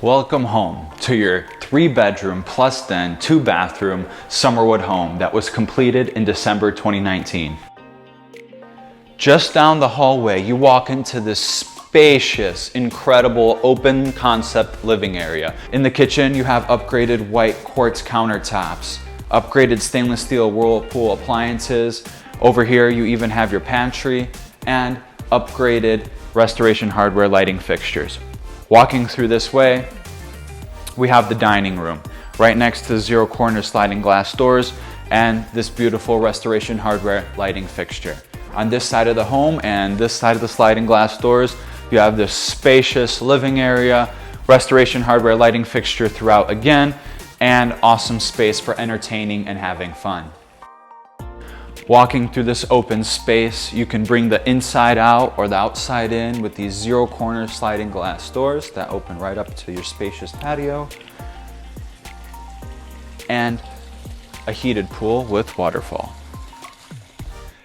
Welcome home to your 3-bedroom plus den 2-bathroom Summerwood home that was completed in December 2019. Just down the hallway, you walk into this spacious, incredible, open concept living area. In the kitchen, you have upgraded white quartz countertops, upgraded stainless steel Whirlpool appliances. Over here, you even have your pantry and upgraded restoration hardware lighting fixtures. Walking through this way, we have the dining room right next to the zero corner sliding glass doors and this beautiful restoration hardware lighting fixture. On this side of the home and this side of the sliding glass doors, you have this spacious living area, restoration hardware lighting fixture throughout again, and awesome space for entertaining and having fun. Walking through this open space, you can bring the inside out or the outside in with these zero corner sliding glass doors that open right up to your spacious patio, and a heated pool with waterfall.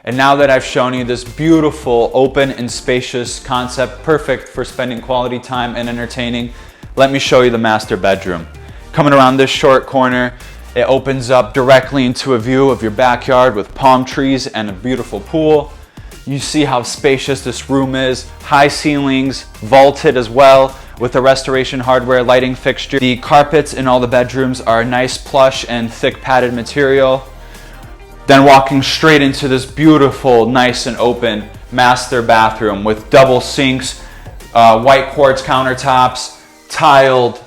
And now that I've shown you this beautiful, open and spacious concept, perfect for spending quality time and entertaining, let me show you the master bedroom. Coming around this short corner, it opens up directly into a view of your backyard with palm trees and a beautiful pool. You see how spacious this room is, high ceilings, vaulted as well with a restoration hardware lighting fixture. The carpets in all the bedrooms are nice plush and thick padded material. Then walking straight into this beautiful, nice and open master bathroom with double sinks, white quartz countertops, tiled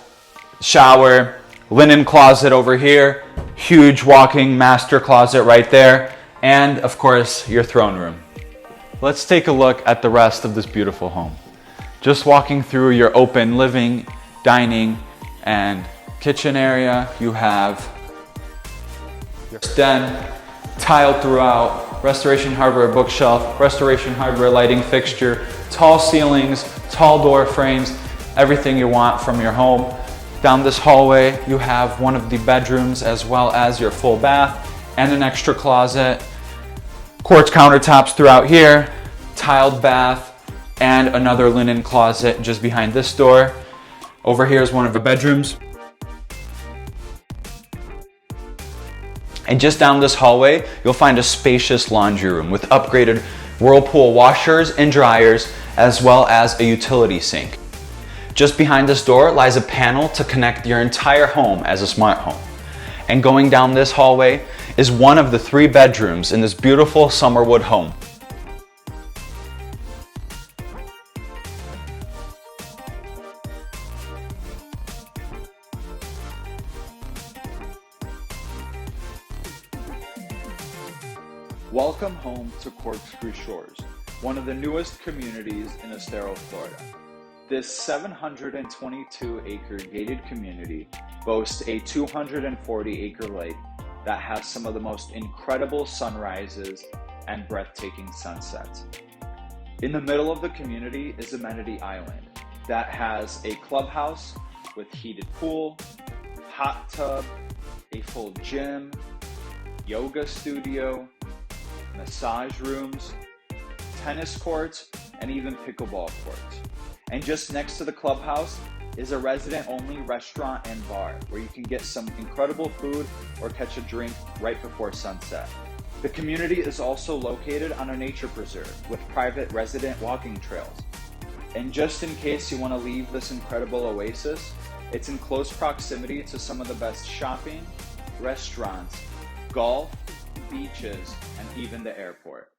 shower, linen closet over here, huge walking master closet right there, and of course your throne room. Let's take a look at the rest of this beautiful home. Just walking through your open living, dining, and kitchen area, you have your den, tiled throughout, restoration hardware bookshelf, restoration hardware lighting fixture, tall ceilings, tall door frames, everything you want from your home. Down this hallway, you have one of the bedrooms as well as your full bath and an extra closet. Quartz countertops throughout here, tiled bath, and another linen closet just behind this door. Over here is one of the bedrooms. And just down this hallway, you'll find a spacious laundry room with upgraded Whirlpool washers and dryers, as well as a utility sink. Just behind this door lies a panel to connect your entire home as a smart home. And going down this hallway is one of the 3 bedrooms in this beautiful Summerwood home. Welcome home to Corkscrew Shores, one of the newest communities in Estero, Florida. This 722-acre gated community boasts a 240-acre lake that has some of the most incredible sunrises and breathtaking sunsets. In the middle of the community is Amenity Island that has a clubhouse with heated pool, hot tub, a full gym, yoga studio, massage rooms, tennis courts, and even pickleball courts. And just next to the clubhouse is a resident-only restaurant and bar where you can get some incredible food or catch a drink right before sunset. The community is also located on a nature preserve with private resident walking trails. And just in case you want to leave this incredible oasis, it's in close proximity to some of the best shopping, restaurants, golf, beaches, and even the airport.